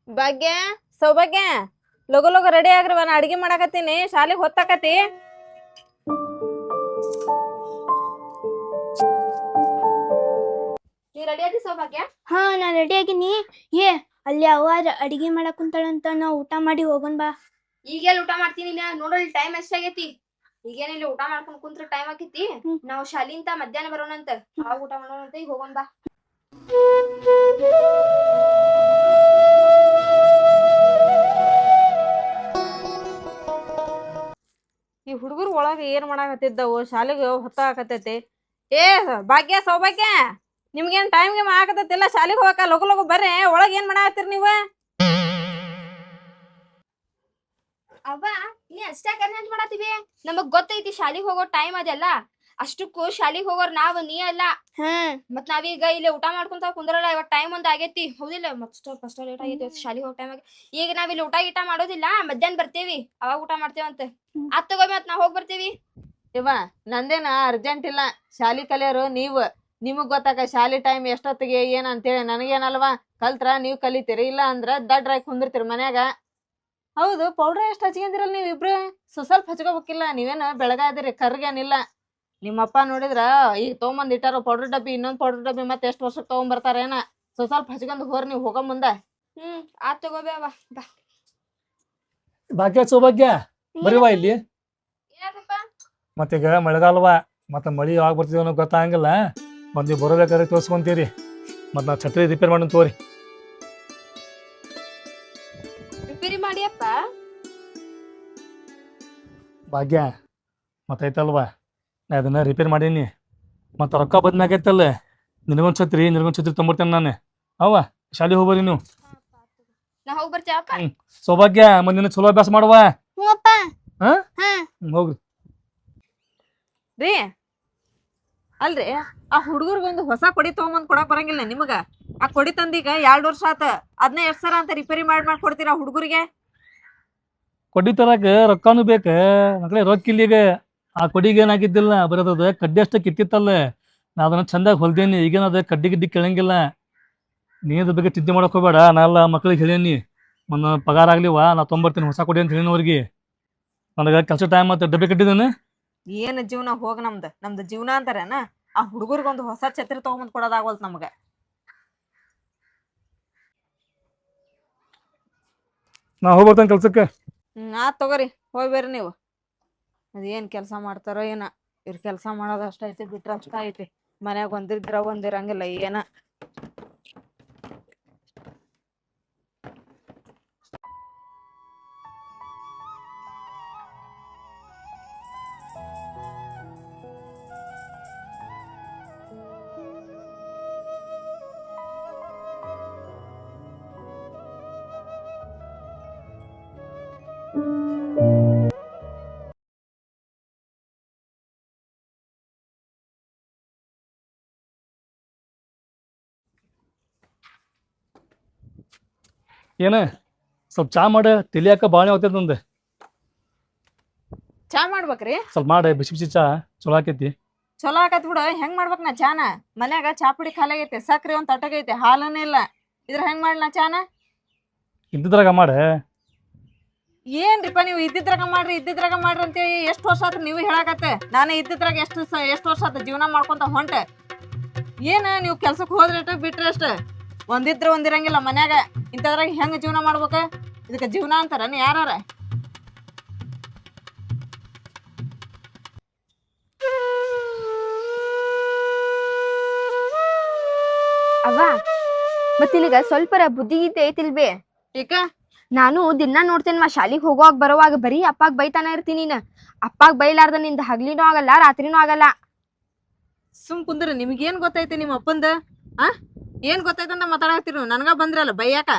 ಭಾಗ್ಯ ಸೌಭಾಗ್ಯ ಲಗು ಲಗು ರೆಡಿ ಆಗ್ರವ ನಾ ಅಡಿಗೆ ಮಾಡಾಕತ್ತೀನಿ ಶಾಲೆಗೆ ಹೊತ್ತಾಕತಿ ನೀ ರೆಡಿ ಆದಿ ಸೌಭಾಗ್ಯ ಹಾ ನಾ ರೆಡಿ ಆಗಿನಿ. ಏ ಅಲ್ಲಿ ಅವ್ವಾರ ಅಡಿಗೆ ಮಾಡಕ್ ಕುಂತಾಳಂತ ನಾ ಊಟ ಮಾಡಿ ಹೋಗೋಣ ಬಾ. ಈಗೆಲ್ಲ ಊಟ ಮಾಡ್ತೀನಿ ನೋಡಲ್ ಟೈಮ್ ಎಷ್ಟಾಗೈತಿ. ಈಗೇನಿಲ್ಲ ಊಟ ಮಾಡ್ಕೊಂಡ್ ಕುಂತ್ರ ಟೈಮ್ ಆಕೈತಿ. ನಾವು ಶಾಲಿಂತ ಮಧ್ಯಾಹ್ನ ಬರೋಣಂತ ಆವಾಗ ಊಟ ಮಾಡೋಣಂತ ಈಗ ಹೋಗೋಣ ಬಾ. ಈ ಹುಡುಗರು ಒಳಗ ಏನ್ ಮಾಡಾಕತ್ತಿದ್ದವು ಶಾಲೆಗೆ ಹೊತ್ತಾಕತೈತಿ. ಏ ಭಾಗ್ಯ ಸೌಭಾಗ್ಯ ನಿಮ್ಗೇನ್ ಟೈಮ್ಗೆ ಆಗತ್ತಿಲ್ಲ ಶಾಲೆಗೆ ಹೋಗಕ ಲಗು ಲಗು ಬರ್ರಿ ಒಳಗ ಏನ್ ಮಾಡಾಕತ್ತೀರಿ ನೀವ? ಅವ್ವ ನೀ ಅಷ್ಟೇ ಕರ್ನಾಟಕ ಮಾಡತ್ತೀವಿ ನಮಗ್ ಗೊತ್ತೈತಿ ಶಾಲಿಗೆ ಹೋಗೋ ಟೈಮ್ ಅದೆಲ್ಲ ಅಷ್ಟಕ್ಕೂ ಶಾಲಿಗೆ ಹೋಗೋರ್ ನಾವ್ ನೀ ಅಲ್ಲ. ಮತ್ ನಾವೀಗ ಇಲ್ಲಿ ಊಟ ಮಾಡ್ಕೊಂತ ಕುಂದ್ರಲ್ಲ ಇವಾಗ ಟೈಮ್ ಒಂದ್ ಆಗೈತಿ ಹೌದಿಲ್ಲ ಫಸ್ಟ್ ಲೇಟ್ ಆಗೈತಿ ಶಾಲಿಗೆ ಹೋಗೋ ಟೈಮ್ ಆಗಿ ಈಗ ನಾವ್ ಇಲ್ಲಿ ಊಟ ಗೀಟ ಮಾಡೋದಿಲ್ಲ ಮಧ್ಯಾಹ್ನ ಬರ್ತೇವಿ ಅವಾಗ ಊಟ ಮಾಡ್ತೇವಂತ ಅತ್ ತಗೋ ಮತ್ ನಾವ್ ಹೋಗ್ ಬರ್ತೀವಿ. ಇವ ನಂದೇನ ಅರ್ಜೆಂಟ್ ಇಲ್ಲ ಶಾಲಿ ಕಲಿಯೋರು ನೀವು ನಿಮಗ್ ಗೊತ್ತಾಗ ಶಾಲಿ ಟೈಮ್ ಎಷ್ಟೊತ್ತಿಗೆ ಏನ್ ಅಂತೇಳಿ ನನಗೇನಲ್ವಾ ಕಲ್ತ್ರ ನೀವ್ ಕಲಿತೀರಿ ಇಲ್ಲ ಅಂದ್ರ ದಡ್ರಾಗಿ ಕುಂದಿರ್ತೀರಿ ಮನ್ಯಾಗ. ಹೌದು ಪೌಡ್ರ್ ಎಷ್ಟ್ ಹಚ್ಕೊಂಡಿರಲ್ ನೀವ್ ಇಬ್ರು ಸ್ವಲ್ಪ ಹಚ್ಕೋಬೇಕಿಲ್ಲ ನೀವೇನ ಬೆಳಗಾದಿರಿ ಕರ್ಗೇನಿಲ್ಲ. ನಿಮ್ಮಪ್ಪ ನೋಡಿದ್ರ ಈಗ ತೊಗೊಂಬಂದ್ ಇಟ್ಟಾರ ಪೌಡರ್ ಡಬ್ಬಿ ಇನ್ನೊಂದ್ ಪೌಡರ್ ಡಬ್ಬಿ ಮತ್ತೆ ಎಷ್ಟ್ ವರ್ಷಕ್ ತಗೊಂಬರ್ತಾರೇನ ಸ್ವಲ್ಪ ಹಚ್ಕೊಂಡ್ ಹೋರ್ ನೀವ್ ಹೋಗೋ ಮುಂದ. ಆತ್ ತಗೋಬೇ ಅವ ಬಾ. ಭಾಗ್ಯ ಸೌಭಾಗ್ಯ ಬರೀವಾ ಇಲ್ಲಿ ಏನಾಗಪ್ಪ ಮತ್ತೀಗ ಮಳೆಗಾಲವ ಮತ್ತೆ ಮಳಿ ಯಾವಾಗ ಬರ್ತಿದ್ವ ಅನ್ನೋ ಗೊತ್ತಾಗಂಗಿಲ್ಲ. ಮತ್ತೆ ನೀವು ಬರೋಬೇಕಾದ್ರೆ ತೋರಿಸ್ಕೊಂತೀರಿ ಮತ್ತೆ ನಾ ಛತ್ರಿ ರಿಪೇರ್ ಮಾಡೋಣ ತೋರಿ. ರಿಪೇರಿ ಮಾಡಿಯಪ್ಪ ಭಾಗ್ಯ ಮತ್ತೈತಲ್ವಾ ನಾ ಅದನ್ನ ರಿಪೇರ್ ಮಾಡೀನಿ ಮತ್ತೆ ರೊಕ್ಕ ಬದ್ನಾಗೈತಲ್ಲ ನಿನಗೊಂದು ಛತ್ರಿ ತೊಂಬರ್ತೇನೆ ನಾನು. ಅವ ಶಾಲೆ ಹೋಗ್ಬರಿ ನೀವು. ನಾ ಹೋಗಿ ಬರ್ತೀಯಪ್ಪ. ಸೌಭಾಗ್ಯ ಮುಂದಿನ ಚಲೋ ಅಭ್ಯಾಸ ಮಾಡುವ. ಹೋಗ್ರಿ ರೀ ಅಲ್ರಿ ಆ ಹುಡುಗರ್ಗೊಂದು ಹೊಸ ಕೊಡಿ ತಗೊಂಬಂದ್ ಕೊಡಕ್ ಬರಂಗಿಲ್ಲ ನಿಮಗ? ಆ ಕೊಡಿ ತಂದೀಗ 2 ವರ್ಷ ಆತ ಅದನ್ನ ಎಷ್ಟ್ ಸಲ ಅಂತ ರಿಪೇರಿ ಮಾಡಿ ಕೊಡ್ತೀರಾ ಹುಡುಗರಿಗೆ? ಕೊಡಿ ತರಕ ರೊಕ್ಕನು ಬೇಕ ಮಕ್ಳೇ ರೊಕ್ಕ ಇಲ್ಲಿಗ. ಆ ಕೊಡಿಗೆ ಏನಾಗಿದ್ದಿಲ್ಲ ಬರೋದದ ಕಡ್ಡಿ ಅಷ್ಟ ಕಿತ್ತಿತ್ತಲ್ಲ ನಾ ಅದನ್ನ ಚಂದಾಗಿ ಹೊಲ್ದೇನಿ ಈಗೇನದ ಕಡ್ಡಿ ಗಿಡ್ಡಿ ಕೇಳಂಗಿಲ್ಲ. ನೀದ ಬಗ್ಗೆ ಚಿಂತೆ ಮಾಡಕ್ ಹೋಗ್ಬೇಡ ನಾನೆಲ್ಲ ಮಕ್ಳಿಗೆ ಹೇಳೀನಿ ಮೊನ್ನ ಪಗಾರ ಆಗ್ಲಿವ ನಾ ತೊಂಬರ್ತೀನಿ ಹೊಸ ಕೊಡಿ ಅಂತ ಹೇಳಿನ ಅವ್ರಿಗೆ. ನನಗ ಕೆಲಸ ಟೈಮ್ ಮತ್ತೆ ಡಬ್ಬಿ ಕಟ್ಟಿದ್ದೇನೆ. ಏನ್ ಜೀವನ ಹೋಗ ನಮ್ದು ಜೀವನ ಅಂತಾರೇನ? ಆ ಹುಡುಗರ್ಗೊಂದು ಹೊಸ ಛತ್ರಿ ತಗೊಂಬಂದ್ ಕೊಡೋದಾಗೋಲ್ತ ನಮ್ಗ. ನಾ ಹೋಗ್ಬರ್ತೇನೆ ಕೆಲ್ಸಕ್ಕೆ. ಆತ್ ತಗೋರಿ ಹೋಗಿ ಬರ್ರಿ ನೀವು. ಅದೇನ್ ಕೆಲಸ ಮಾಡ್ತಾರೋ ಏನ ಇವ್ರ ಕೆಲಸ ಮಾಡೋದ ಅಷ್ಟ ಐತಿ ಬಿಟ್ರ ಅಷ್ಟ ಐತಿ ಮನ್ಯಾಗ ಒಂದಿದ್ರ ಒಂದಿರಂಗಿಲ್ಲ ಏನ. ಏನ ಸ್ವಲ್ಪ ಚಾ ಮಾಡ ತಿಳಿಯಾಕ ಬಾಳೆ ಹೋಗ್ತೈತೆ ನಂದು. ಚಾ ಮಾಡ್ಬೇಕ್ರಿ? ಸ್ವಲ್ಪ ಮಾಡ ಬಿಸಿ ಬಿಸಿ ಚಾ ಚಲೋ ಆಕೈತಿ. ಚಲೋ ಆಕತ್ ಬಿಡ ಹೆಂಗ್ ಮಾಡ್ಬೇಕ್ ನಾ ಚಾನ? ಮನ್ಯಾಗ ಚಾ ಪುಡಿ ಖಾಲಿ ಆಗೈತೆ ಸಕ್ರಿ ಒಂದ್ ತಟಗೈತೆ ಹಾಲನೇ ಇಲ್ಲ ಇದ್ರ ಹೆಂಗ್ ಮಾಡ್ಲಾ ಚಾನ? ಇದ್ದಿದ್ರಾಗ ಮಾಡ. ಏನ್ರಿಪ್ಪ ನೀವು ಇದ್ದಿದ್ರಾಗ ಮಾಡ್ರಿ ಅಂತೇಳಿ ಎಷ್ಟ್ ವರ್ಷ ಆತ್ರ ನೀವು ಹೇಳಾಕತ್ತೆ. ನಾನು ಇದ್ದಿದ್ರಾಗ ಎಷ್ಟ್ ವರ್ಷ ಆತ ಜೀವನ ಮಾಡ್ಕೊಂತ ಹೊಂಟ. ಏನ ನೀವು ಕೆಲ್ಸಕ್ ಹೋದ್ರೆ ಅಷ್ಟ ಬಿಟ್ರೆ ಅಷ್ಟ ಒಂದಿದ್ರ ಒಂದಿರಂಗಿಲ್ಲ ಮನ್ಯಾಗ. ಇಂಥದ್ರಾಗ ಹೆಂಗ್ ಜೀವನ ಮಾಡ್ಬೇಕ? ಇದಕ್ಕೆ ಜೀವನ ಅಂತಾರ ಯಾರ? ಅವ್ವ ಮತ್ತಿಲ್ಲಿಗ ಸ್ವಲ್ಪರ ಬುದ್ಧಿ ಗೀತೆ ಐತಿಲ್ಬೇ? ಈಗ ನಾನು ದಿನ ನೋಡ್ತೇನೆ ಶಾಲಿಗೆ ಹೋಗುವಾಗ ಬರುವಾಗ ಬರೀ ಅಪ್ಪಾಗ್ ಬೈತಾನ ಇರ್ತೀನಿ. ನೀನ್ ಅಪ್ಪಾಗ್ ಬೈಲಾರ್ದ ನಿಂದ ಹಗ್ಲಿನೂ ಆಗಲ್ಲ ರಾತ್ರಿನೂ ಆಗಲ್ಲ. ಸುಮ್ ಕುಂದ್ರ ನಿಮ್ಗೇನ್ ಗೊತ್ತೈತಿ ನಿಮ್ಮ ಅಪ್ಪಂದ? ಏನ್ ಗೊತ್ತೈತಂತ ಮಾತಾಡಕತ್ತೀರಿ ನನ್ಗ ಬಂದ್ರಲ್ಲ ಬೈಯಾಕ.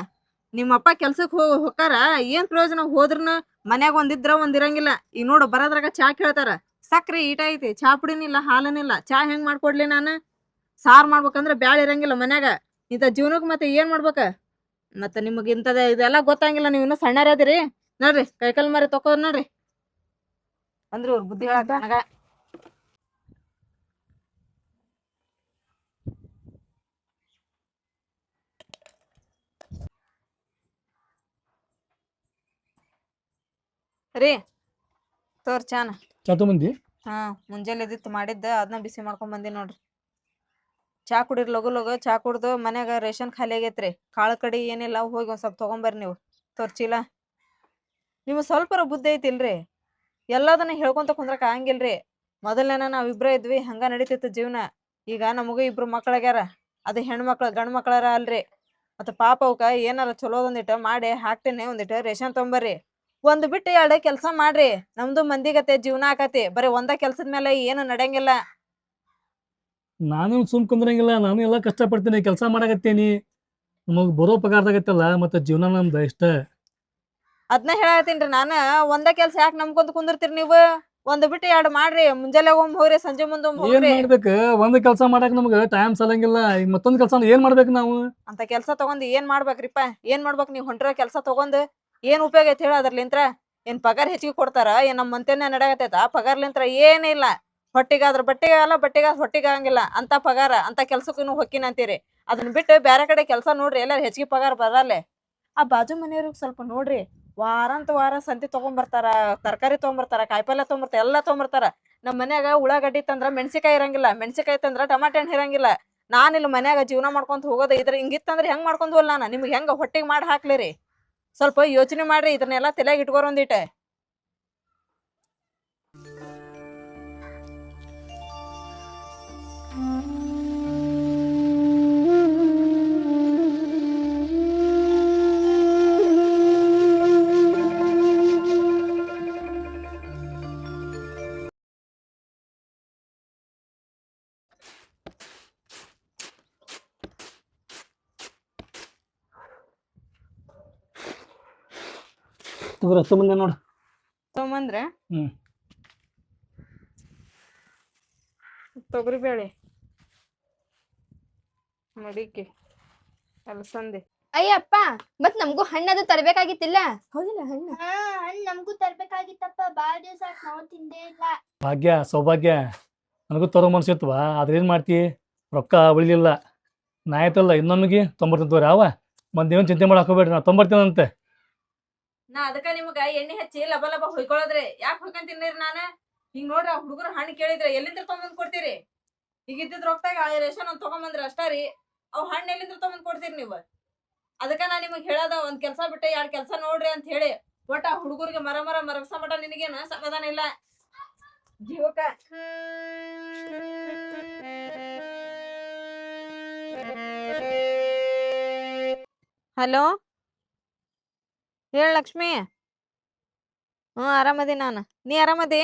ನಿಮ್ಮಪ್ಪ ಕೆಲ್ಸಕ್ ಹೋಗಾರ ಏನ್ ಪ್ರಯೋಜನ ಹೋದ್ರನ ಮನ್ಯಾಗ ಒಂದಿದ್ರ ಒಂದಿರಂಗಿಲ್ಲ. ಈಗ ನೋಡು ಬರೋದ್ರಾಗ ಚಾ ಕೇಳ್ತಾರ ಸಕ್ರಿ ಈಟ ಐತಿ ಚಾ ಪುಡಿನಿಲ್ಲ ಹಾಲನಿಲ್ಲ ಚಾ ಹೆಂಗ್ ಮಾಡ್ಕೊಡ್ಲಿ ನಾನು? ಸಾರ್ ಮಾಡ್ಬೇಕಂದ್ರ ಬ್ಯಾಳ ಇರಂಗಿಲ್ಲ ಮನ್ಯಾಗ. ಇಂಥ ಜೀವನಕ್ ಮತ್ತೆ ಏನ್ ಮಾಡ್ಬೇಕ? ಮತ್ತೆ ನಿಮಗ್ ಇಂಥದ ಇದೆಲ್ಲ ಗೊತ್ತಾಗಿಲ್ಲ ನೀವು ಇನ್ನೂ ಸಣ್ಣರ ಅದಿರಿ. ನೋಡ್ರಿ ಕೈಕಲ್ ಮಾರಿ ತಕೋದ್ ನೋಡ್ರಿ ಅಂದ್ರು ಅವ್ರ ಬುದ್ಧಿ ಹೇಳಕ್ ನನಗ. ರೀ ತೋರ್ ಚಾನ ಚಾತು ಮಂದಿ ಹಾ ಮುಂಜಾನೆ ಎದ್ದಿತ್ತು ಮಾಡಿದ್ದ ಅದನ್ನ ಬಿಸಿ ಮಾಡ್ಕೊಂಡ್ ಬಂದಿ ನೋಡ್ರಿ. ಚಾ ಕುಡಿರಿ ಲಗು ಲಗು ಚಾ ಕುಡ್ದು ಮನ್ಯಾಗ ರೇಷನ್ ಖಾಲಿ ಆಗೈತ್ರಿ. ಕಾಳ ಕಡಿ ಏನಿಲ್ಲ ಹೋಗಿ ಒಂದ್ ಸ್ವಲ್ಪ ತಗೊಂಬರ್ರಿ ನೀವು ತೋರ್ಚಿಲ್ಲ. ನಿಮ್ಗೆ ಸ್ವಲ್ಪರ ಬುದ್ಧಿ ಐತಿಲ್ರಿ, ಎಲ್ಲದನ್ನ ಹೇಳ್ಕೊಂತ ಕುಂದ್ರಕ್ ಆಗಂಗಿಲ್ರಿ. ಮೊದಲೇನ ನಾವ್ ಇಬ್ರ ಇದ್ವಿ ಹಂಗ ನಡೀತಿತ್ತು ಜೀವನ. ಈಗ ನಮಗೂ ಇಬ್ರು ಮಕ್ಳಾಗ್ಯಾರ, ಅದು ಹೆಣ್ಮಕ್ಳು ಗಂಡ್ ಮಕ್ಳಾರ ಅಲ್ರಿ. ಮತ್ತ ಪಾಪ ಅವಕ್ಕ ಏನಾರ ಚಲೋ ಒಂದಿಟ ಮಾಡಿ ಹಾಕ್ತೇನೆ, ಒಂದಿಟ ರೇಷನ್ ತೊಂಬರ್ರಿ. ಒಂದ್ ಬಿಟ್ಟು ಎರಡು ಕೆಲ್ಸ ಮಾಡ್ರಿ, ನಮ್ದು ಮಂದಿಗತೆ ಜೀವನ ಆಕತಿ. ಬರೀ ಒಂದ ಕೆಲ್ಸದ ಮೇಲೆ ಏನು ನಡೆಯಂಗಿಲ್ಲ. ನಾನು ಸುಮ್ ಕುಂದ್ರಂಗಿಲ್ಲ, ನಾನು ಎಲ್ಲ ಕಷ್ಟಪಡ್ತೀನಿ, ಕೆಲಸ ಮಾಡಕತ್ತೀನಿ. ನಮಗ್ ಬರೋ ಪಗಾರದಾಗತ್ತಲ್ಲ, ಮತ್ತೆ ಜೀವನ ನಮ್ದು ಇಷ್ಟ. ಅದ್ನ ಹೇಳತ್ತೀನ್ರಿ ನಾನ. ಒಂದ ಕೆಲ್ಸ ಯಾಕೆ ನಂಬ್ಕೊಂತ ಕುಂದಿರ್ತೀರಿ ನೀವು? ಒಂದ್ ಬಿಟ್ಟು ಎರಡು ಮಾಡ್ರಿ. ಮುಂಜಾನೆ ಒಮ್ಮೆ ಹೋಗ್ರಿ, ಸಂಜೆ ಮುಂದೆ ಒಮ್ಮೆ ಏನ್ ಹೋಗ್ರಿ. ಮಾಡ್ಬೇಕು? ಒಂದ್ ಕೆಲಸ ಮಾಡಕ್ ನಮ್ಗ ಟೈಮ್ ಸಲಂಗಿಲ್ಲ. ಈಗ ಮತ್ತೊಂದ್ ಕೆಲಸ ಏನ್ ಮಾಡ್ಬೇಕು ನಾವು? ಅಂತ ಕೆಲ್ಸ ತಗೊಂಡ್ ಏನ್ ಮಾಡ್ಬೇಕ್ರಿಪ್ಪ? ಏನ್ ಮಾಡ್ಬೇಕ್ ನೀವ್ ಹೊಂಟಿರೋ ಕೆಲ್ಸ ತಗೊಂಡ್? ಏನ್ ಉಪಯೋಗ ಐತಿ ಹೇಳ ಅದ್ರಲಿಂತ್ರ? ಏನ್ ಪಗಾರ ಹೆಚ್ಚಿಗೆ ಕೊಡ್ತಾರ? ಏನ್ ನಮ್ ಮಂತೇನೆ ನಡೆಯತೈತ ಪಗಾರ್ಲಿಂತ್ರ? ಏನಿಲ್ಲ. ಹೊಟ್ಟಿಗಾದ್ರ ಬಟ್ಟೆಗೆ ಆಗಲ್ಲ, ಬಟ್ಟೆಗಾದ್ರ ಹೊಟ್ಟಿಗೆ ಆಗಂಗಿಲ್ಲ ಅಂತ ಪಗಾರ. ಅಂತ ಕೆಲ್ಸಕ್ಕೂ ಹೊಕ್ಕಿನ ಅಂತೀರಿ. ಅದನ್ನ ಬಿಟ್ಟು ಬೇರೆ ಕಡೆ ಕೆಲಸ ನೋಡ್ರಿ, ಎಲ್ಲ ಹೆಚ್ಚಿಗೆ ಪಗಾರ ಬರಲ್ಲೇ. ಆ ಬಾಜು ಮನೆಯವ್ರಿಗೆ ಸ್ವಲ್ಪ ನೋಡ್ರಿ, ವಾರಂತ ವಾರ ಸಂತಿ ತಗೊಂಡ್ಬರ್ತಾರ, ತರಕಾರಿ ತಗೊಂಡ್ಬರ್ತಾರ, ಕಾಯಿಪಲ್ಯ ತಗೊಂಡ್ಬರ್ತಾರ, ಎಲ್ಲಾ ತಗೊಂಡ್ಬರ್ತಾರ. ನಮ್ ಮನ್ಯಾಗ ಉಳ್ಳಾಗಡ್ಡಿ ತಂದ್ರ ಮೆಣಸಿಕಾಯಿ ಇರಂಗಿಲ್ಲ, ಮೆಣಸಿಕಾಯಿ ತಂದ್ರ ಟಮಾಟೆ ಹಣ್ಣು ಇರಂಗಿಲ್ಲ. ನಾನ್ ಇಲ್ಲಿ ಮನ್ಯಾಗ ಜೀವನ ಮಾಡ್ಕೊಂತ ಹೋಗೋದ ಇದ್ರ ಹಿಂಗಿತ್ತಂದ್ರ ಹೆಂಗ್ ಮಾಡ್ಕೊಂಡ್ ಹೋಲ್ ನಾನು? ನಿಮ್ಗೆ ಹೆಂಗ ಹೊಟ್ಟಿಗೆ ಮಾಡಿ ಹಾಕ್ಲಿರಿ? ಸ್ವಲ್ಪ ಯೋಚನೆ ಮಾಡ್ರಿ, ಇದನ್ನೆಲ್ಲಾ ತಲೆಯಾಗ ಇಟ್ಕೋರ್ ಒಂದಿಟ. ಹತ್ತು ಮಂದಿ ನೋಡು. ತೊಗೊಂಬಂದ್ರೆ ಹ್ಮ್. ತೊಗರಿ ಬೇಳೆ, ಮಡಿಕೆ, ಅಲಸಂದೆ. ಅಯ್ಯಪ್ಪ, ಮತ್ ನಮಗೂ ಹಣ್ಣದು ತರ್ಬೇಕಾಗಿತ್ತಿಲ್ಲ? ಹೌದಿಲ್ಲ ಹಣ್ಣು? ಹಣ್ಣ್ ನಮ್ಗೂ ತರ್ಬೇಕಾಗಿತ್ತಪ್ಪ, ಬಾಳ ದಿವಸ ನಾವು ತಿಂದೇ ಇಲ್ಲ. ಭಾಗ್ಯ, ಸೌಭಾಗ್ಯ, ನನಗೂ ತರೋ ಮನ್ಸಿತ್ವ. ಆದ್ರೆ ಏನ್ ಮಾಡ್ತಿ, ರೊಕ್ಕ ಉಳಿಲಿಲ್ಲ. ನಾ ಆಯ್ತಲ್ಲ ಇನ್ನೊಮ್ಮಿಗೆ ತೊಂಬರ್ತೀನಿ ತೋರಿ. ಅವ ಮಂದೇನು ಚಿಂತೆ ಮಾಡಕ್ ಹೋಗ್ಬೇಡ್ರಿ, ನಾ ತೊಂಬರ್ತೀನಂತೆ. ನಾ ಅದಕ್ಕ ನಿಮ್ಗ ಎಣ್ಣೆ ಹಚ್ಚಿ ಲಬ ಲಬ ಹೊಯ್ಕೊಳ್ಳೋದ್ರಿ. ಯಾಕೆ ಹೊಯ್ಕೊಂತೀನಿರಿ ನಾನು? ಹಿಂಗ್ ನೋಡ್ರಿ, ಆ ಹುಡುಗರು ಹಣ್ಣು ಕೇಳಿದ್ರೆ ಎಲ್ಲಿಂದ ತೊಗೊಂಬಂದ್ ಕೊಡ್ತೀರಿ? ಈಗ ಇದ್ದಿದ್ ರೊಕ್ತಾಗ ರೇಷನ್ ಅಂತ ತಗೊಂಬಂದ್ರಿ ಅಷ್ಟಾರಿ. ಅವ್ ಹಣ್ಣು ಎಲ್ಲಿಂದ ತೊಗೊಂಬಂದ್ ಕೊಡ್ತೀರಿ ನೀವು? ಅದಕ್ಕ ನಾ ನಿಮಗ್ ಹೇಳದ, ಒಂದ್ ಕೆಲ್ಸ ಬಿಟ್ಟೆ ಎರಡ್ ಕೆಲ್ಸ ನೋಡ್ರಿ ಅಂತ ಹೇಳಿ. ಒಟ್ಟ ಆ ಹುಡುಗರಿಗೆ ಮರಗಸ ಮಟ ನಿನಗೇನ ಸಮಾಧಾನ ಇಲ್ಲ ಜೀವಕ್ಕ. ಹಲೋ, ಹೇಳ ಲಕ್ಷ್ಮಿ. ಆರಾಮದಿ ನಾನು. ನೀ ಆರಾಮದಿ?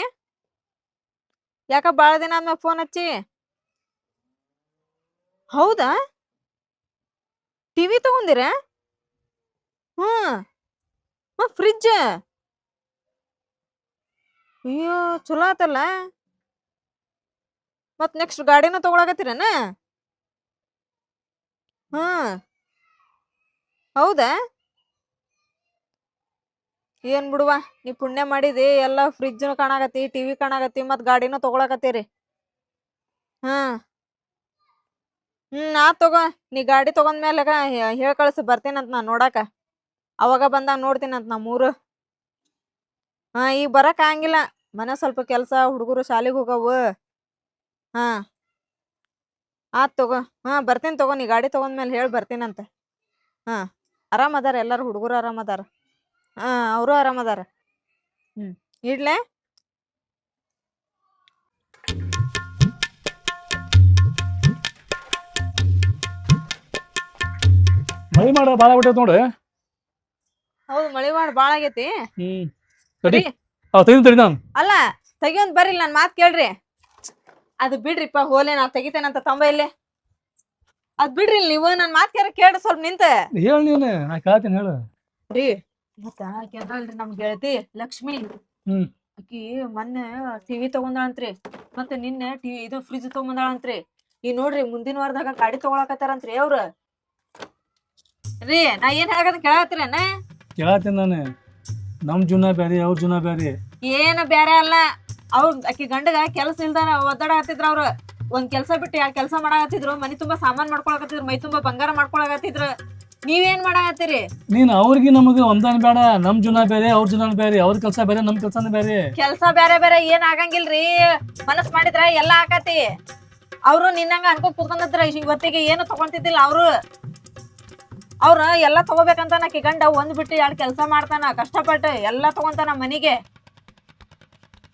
ಯಾಕ ಬಾಳ ದಿನ ಆದ್ಮೇಲೆ ಫೋನ್ ಹಚ್ಚಿ? ಹೌದಾ? ಟಿವಿ ತಗೊಂಡಿರ? ಫ್ರಿಡ್ಜ್? ಅಯ್ಯೋ, ಚಲೋ ಆತಲ್ಲ. ಮತ್ ನೆಕ್ಸ್ಟ್ ಗಾಡಿನ ತಗೊಳಕತ್ತೀರನ? ಹೌದಾ? ಏನ್ ಬಿಡುವ, ನೀ ಪುಣ್ಯ ಮಾಡಿದಿ. ಎಲ್ಲ ಫ್ರಿಡ್ಜ್ ಕಾಣಾಕತ್ತಿ, ಟಿವಿ ಕಾಣಾಕತ್ತಿ, ಮತ್ ಗಾಡಿನೂ ತಗೊಳಕತ್ತೀರಿ. ನಾ ತಗೋ. ನೀ ಗಾಡಿ ತಗೊಂಡ್ಮೇಲೆ ಹೇಳ್ ಕಳ್ಸಿ, ಬರ್ತೀನಂತ ನಾ ನೋಡಾಕ. ಅವಾಗ ಬಂದಾಗ ನೋಡ್ತೀನಂತ ನಮ್ಮೂರು. ಈಗ ಬರಕ್ ಆಗಂಗಿಲ್ಲ, ಮನೆ ಸ್ವಲ್ಪ ಕೆಲ್ಸ, ಹುಡುಗರು ಶಾಲಿಗೆ ಹೋಗವು. ಆತ್ ತಗೋ. ಬರ್ತೀನಿ ತಗೋ. ನೀ ಗಾಡಿ ತಗೊಂಡ್ಮೇಲೆ ಹೇಳಿ ಬರ್ತೀನಂತ. ಆರಾಮ್ ಅದಾರ ಎಲ್ಲಾರು, ಹುಡುಗರು ಆರಾಮ್ ಅದಾರ. ಅವರು ಆರಾಮ್ ಅದಾರ. ಇಡ್ಲೆ. ಮಳಿ ಮಾಡ ಬಾಳ ಬಿಟ್ಟೈತ್ ನೋಡು. ಹೌದು, ಮಳಿ ಮಾಡಿ ಬಾಳ ಆಗೈತಿ. ತಡಿ, ತೆಗಿತೀನಿ ನಾನು. ಅಲ್ಲ, ತೆಗಿಯೊಂದ್ ಬರ್ರಿ, ನನ್ ಮಾತ್ ಕೇಳ್ರಿ. ಅದು ಬಿಡ್ರಿಪ್ಪ, ಹೋಲೆ ನಾ ತೆಗಿತೇನಂತ ತಂಬ ಇಲ್ಲೇ. ಅದ್ ಬಿಡ್ರಿ ನೀವು, ನನ್ ಮಾತ್ ಕೇಳ್ರಿ ಸ್ವಲ್ಪ ನಿಂತ. ಹೇಳ ನೀನು, ನಾ ಕೇಳ್ತೀನಿ, ಹೇಳು. ರೀ, ಮತ್ತ ಕೇಳ್ರಿ ನಮ್ ಗೆಳತಿ ಲಕ್ಷ್ಮಿ. ಆಕಿ ಮೊನ್ನೆ ಟಿವಿ ತಗೊಂಡಾಳಂತ್ರಿ. ಮತ್ತೆ ನಿನ್ನೆ ಇದು ಫ್ರಿಜ್ ತಗೊಂಡಾಳಂತ್ರಿ. ಈಗ ನೋಡ್ರಿ, ಮುಂದಿನ ವಾರದಾಗ ಗಾಡಿ ತಗೊಳಕತ್ತಾರಂತ್ರಿ ಅವ್ರ. ರೀ, ನಾ ಏನ್ ಹೇಳಕತ್ತ ಕೇಳತ್ತೀರೇನ? ಕೇಳತ್ತೀನಿ ನಾನು. ನಮ್ ಜೀವನ ಬ್ಯಾರೆ, ಅವ್ರ ಜೀವನ ಬ್ಯಾರೆ. ಏನು ಬ್ಯಾರೆ ಅಲ್ಲ. ಅವ್ರ ಆಕಿ ಗಂಡಗ ಕೆಲಸ ಇಲ್ದಾರ ಒದ್ದಾಡಕತ್ತಿದ್ರ. ಅವ್ರ ಒಂದ್ ಕೆಲ್ಸ ಬಿಟ್ಟು ಯಾರ್ ಕೆಲ್ಸ ಮಾಡಾಕತ್ತಿದ್ರು. ಮನಿ ತುಂಬಾ ಸಾಮಾನ್ ಮಾಡ್ಕೊಳಕತ್ತಿದ್ರು, ಮೈ ತುಂಬಾ ಬಂಗಾರ ಮಾಡ್ಕೊಳಕತ್ತಿದ್ರು. ನೀವೇನ್ ಮಾಡಾಕತ್ತೀರಿ? ನೀನ್ ಅವ್ರಿಗೆ ನಮಗೆ ಒಂದನ್ ಬೇಡ, ನಮ್ ಜೀವನ ಬೇರೆ ಅವ್ರ ಜೀವನ ಬೇರೆ, ಅವ್ರ ಕೆಲ್ಸ ಬೇರೆ ನಮ್ ಕೆಲ್ಸನ ಬೇರೆ. ಕೆಲ್ಸ ಬ್ಯಾರೆ ಬೇರೆ ಏನ್ ಆಗಂಗಿಲ್ರಿ. ಮನಸ್ ಮಾಡಿದ್ರ ಎಲ್ಲಾ ಆಕತಿ. ಅವ್ರು ನಿನ್ನಂಗ ಅನ್ಕೊಂಡ್ ಕುತ್ಕೊಂಡ್ರ ಇವತ್ತಿಗೆ ಏನು ತಗೊಂತಿದ್ದಿಲ್ಲ. ಅವ್ರ ಎಲ್ಲಾ ತಗೋಬೇಕಂತ ನಾಕಿ ಗಂಡ ಒಂದ್ ಬಿಟ್ಟು ಎರಡ್ ಕೆಲ್ಸ ಮಾಡ್ತಾನ, ಕಷ್ಟಪಟ್ಟು ಎಲ್ಲಾ ತಗೊಂತಾನ ಮನಿಗೆ.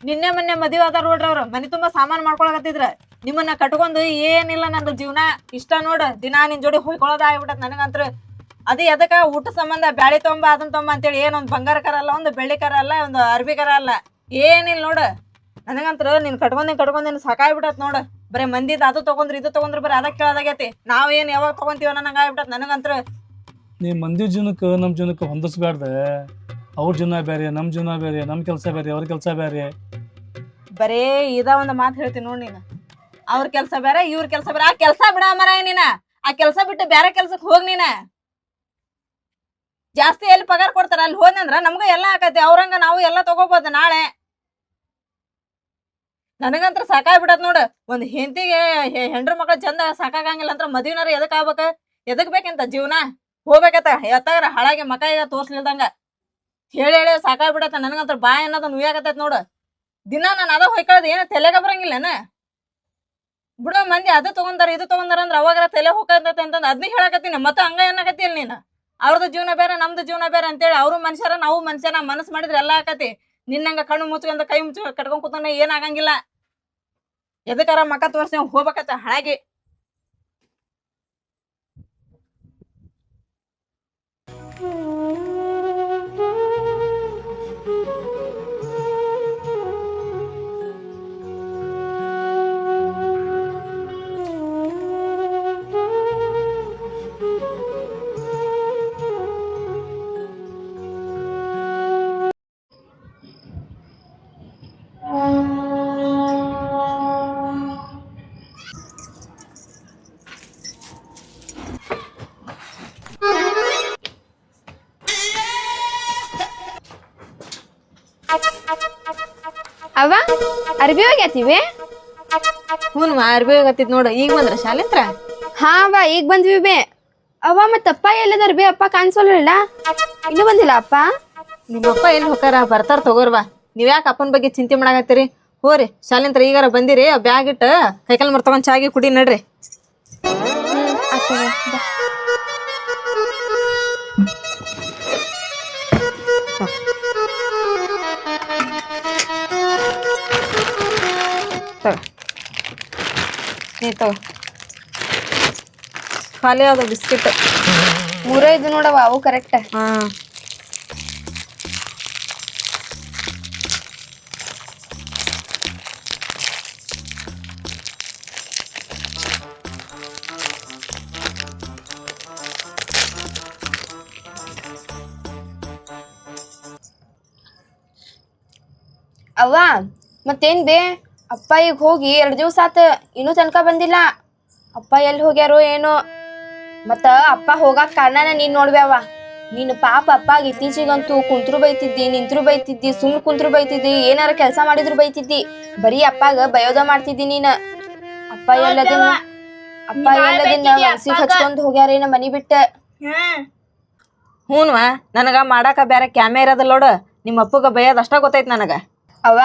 ನಿನ್ನೆ ಮೊನ್ನೆ ಮದುವೆ ಆದಾರ ನೋಡ್ರಿ, ಅವ್ರು ಮನಿ ತುಂಬಾ ಸಾಮಾನ್ ಮಾಡ್ಕೊಳಕತ್ತಿದ್ರ. ನಿಮ್ಮನ್ನ ಕಟ್ಕೊಂಡು ಏನಿಲ್ಲ ನಂದು ಜೀವನ ಇಷ್ಟ ನೋಡ, ದಿನಾ ನಿನ್ ಜೋಡಿ ಹೊಯ್ಕೊಳ್ಳೋದ ಆಗ್ಬಿಟ್ಟತ್ ನನಗಂತ್ರ. ಅದೇ ಎದಕ್ಕ ಊಟ ಸಂಬಂಧ ಬ್ಯಾಳಿ ತೊಂಬ ಅದನ್ ತೊಂಬ ಅಂತೇಳಿ ಏನೊಂದ್ ಬಂಗಾರ ಕರ ಅಲ್ಲ, ಒಂದು ಬೆಳ್ಳಿ ಕರ ಅಲ್ಲ, ಒಂದು ಅರ್ಬಿ ಕರ ಅಲ್ಲ, ಏನಿಲ್ಲ ನೋಡ. ನನಗಂತ್ರ ನೀನ್ ಕಟ್ಕೊಂಡ್ ಸಾಕಾಗ್ಬಿಟ್ಟತ್ ನೋಡ. ಬರೀ ಮಂದಿದ್ ಅದು ತಗೊಂಡ್ರಿ ಇದು ತಗೊಂಡ್ರಿ ಬರೀ ಅದಕ್ಕೆ ಕೇಳೋದಾಗೈತಿ. ನಾವೇನ್ ಯಾವಾಗ ತಗೊಂತೀವ ನಂಗ ಆಗ್ಬಿಟ್ಟತ್ ನನಗಂತ್ರ. ನೀ ಮಂದಿ ಜೀವನಕ್ಕೆ ನಮ್ ಜೀವನಕ್ಕೆ ಹೊಂದಿಸ್ಬ್ಯಾಡ್ದ. ಅವ್ರ ಜೀವನ ಬೇರೆ ನಮ್ ಜೀವನ ಬೇರೆ, ನಮ್ ಕೆಲ್ಸ ಬೇರೆ ಅವ್ರ ಕೆಲ್ಸ ಬೇರೆ. ಬರೇ ಇದ ಒಂದ್ ಮಾತು ಹೇಳ್ತೀನಿ ನೋಡ್ ನೀನ್. ಅವ್ರ ಕೆಲ್ಸ ಬೇರೆ ಇವ್ರ ಕೆಲ್ಸ ಬೇರೆ. ಆ ಕೆಲ್ಸ ಬಿಡ ಮರ ನೀನ. ಆ ಕೆಲ್ಸ ಬಿಟ್ಟು ಬೇರೆ ಕೆಲ್ಸಕ್ ಹೋಗ್ ನೀನ. ಜಾಸ್ತಿ ಎಲ್ಲಿ ಪಗಾರ ಕೊಡ್ತಾರ ಅಲ್ಲಿ ಹೋದ್ನಂದ್ರ ನಮ್ಗ ಎಲ್ಲಾ ಆಕತಿ. ಅವ್ರಂಗ ನಾವು ಎಲ್ಲಾ ತಗೋಬಹುದು ನಾಳೆ. ನನಗಂತ್ರ ಸಾಕಾಗ್ಬಿಡತ್ ನೋಡು. ಒಂದ್ ಹೆಂಡತಿಗೆ ಹೆಂಡ್ರ ಮಕ್ಳ ಚಂದ ಸಾಕಾಗಂಗಿಲ್ಲ ಅಂದ್ರ ಮದ್ವಿನಾರ ಎದಕ್ ಆಗ್ಬೇಕ? ಎದಕ್ ಬೇಕಂತ ಜೀವನ ಹೋಗ್ಬೇಕತ್ತ ಎತ್ತಾಗ್ರ ಹಾಳಾಗಿ ಮಕ ಈಗ ತೋರ್ಸ್ಲಿಲ್ದಂಗ ಹೇಳಿ ಹೇಳಿ ಸಾಕಾಗ್ಬಿಡತ್ತ. ನನಗಂತ್ರ ಬಾಯ್ ಅನ್ನೋದು ನುಯ್ಯಾಕತ್ತೈತ್ ನೋಡು. ದಿನ ನಾನು ಅದ ಹೊಯ್ಕೊಳ್ಳೋದು ಏನ ತಲೆಗ ಬರಂಗಿಲ್ಲನ? ಬಿಡೋ ಮಂದಿ ಅದು ತಗೊಂಡಾರ ಇದು ತಗೊಂಡಾರ ಅಂದ್ರ ಅವಾಗಾರ ತಲೆ ಹೋಗತೈತೆ ಅಂತಂದ್ ಅದನ್ನ ಹೇಳಕತ್ತೀನಿ. ಮತ್ತ ಹಂಗ ಏನಾಕತಿಯಲ್ಲ ನೀನ್. ಅವ್ರದ್ದು ಜೀವನ ಬೇರೆ ನಮ್ದು ಜೀವನ ಬೇರೆ ಅಂತೇಳಿ ಅವ್ರು ಮನುಷ್ಯರ ನಾವು ಮನುಷ್ಯನ ಮನಸ್ ಮಾಡಿದ್ರೆ ಎಲ್ಲಾ ಆಕತಿ. ನಿನ್ನಂಗ ಕಣ್ಣು ಮುಚ್ಕೊಂಡ ಕೈ ಮುಚ್ಚ ಕಟ್ಕೊಂಡ್ ಕೂತಾನ ಏನ್ ಆಗಂಗಿಲ್ಲ. ಎದಕ್ಕಾರ ಮಕ ತೋರ್ಸಿ ಹೋಗ್ಬೇಕತ್ತ ಹಾಳಾಗಿ. ಅವ ಅರ್ಬಿ ಹೋಗ್ಯಾತಿವಿ. ಹ್ಞೂ ಅರ್ಬಿ ಆಗತ್ತಿದ್ ನೋಡು. ಈಗ ಬಂದ್ರ ಶಾಲೆಂತ್ರ? ಹಾ ಅವ ಈಗ ಬಂದ್ವಿ ಬೇ. ಅವ ಮತ್ತಪ್ಪ ಎಲ್ಲದಾರ ಬೇ? ಅಪ್ಪ ಕಾಣಿಸೋಲ್ಲ, ಇನ್ನೂ ಬಂದಿಲ್ಲ ಅಪ್ಪ. ನಿಮ್ಮಪ್ಪ ಎಲ್ಲಿ ಹೋಗಾರ? ಬರ್ತಾರ ತಗೋರ್ವಾ. ನೀವ್ ಯಾಕೆ ಅಪ್ಪನ ಬಗ್ಗೆ ಚಿಂತೆ ಮಾಡಾಕತ್ತೀರಿ? ಹೋರಿ ಶಾಲೆಂತ್ರ ಈಗಾರ ಬಂದಿರಿ. ಬ್ಯಾಗ್ ಇಟ್ಟು ಕೈಕಾಲ್ ಮರ್ ತಗೊಂಡ್ ಚಾಗಿ ಕುಡಿ ನಡ್ರಿ. ನೀ ತಗೋ. ಖಾಲಿ ಅದ ಬಿಸ್ಕಿಟ್. 3 ಇದು ನೋಡವ, ಅವು ಕರೆಕ್ಟ್. ಹಾ ಅವ್ವ ಮತ್ತೇನ್ ಬೇ? ಅಪ್ಪ ಈಗ ಹೋಗಿ 2 ದಿವ್ಸ ಆತ, ಇನ್ನೂ ತನಕ ಬಂದಿಲ್ಲ. ಅಪ್ಪ ಎಲ್ಲಿ ಹೋಗ್ಯಾರೋ ಏನೋ. ಮತ್ತ ಅಪ್ಪ ಹೋಗಾಕ ಕಾರಣನ ನೀನ್ ನೋಡ್ಬ್ಯಾವ. ನೀನು ಪಾಪ ಅಪ್ಪಾಗ ಇತ್ತೀಚಿಗಂತೂ ಕುಂತ್ರು ಬೈತಿದ್ದಿ, ನಿಂತ್ರು ಬೈತಿದ್ದಿ, ಸುಮ್ ಕುಂತ್ರು ಬೈತಿದ್ದಿ, ಏನಾರ ಕೆಲಸ ಮಾಡಿದ್ರು ಬೈತಿದ್ದಿ. ಬರೀ ಅಪ್ಪಾಗ ಬಯೋದ ಮಾಡ್ತಿದ್ದಿ ನೀನ. ಅಪ್ಪ ಎಲ್ಲದಿನ ಮನ್ಸಿಗೆ ಹಚ್ಕೊಂಡ್ ಹೋಗ್ಯಾರೇನ ಮನಿ ಬಿಟ್ಟ. ಹ್ಞೂನ್ವಾ, ನನಗ ಮಾಡಾಕ ಬ್ಯಾರೆ ಕ್ಯಾಮೆ ಇರೋದಲ್ಲ ನೋಡು. ನಿಮ್ಮ ಅಪ್ಪಗ ಬೈಯೋದ್ ಅಷ್ಟ ಗೊತ್ತೈತ್ ನನಗ. ಅವ್ವ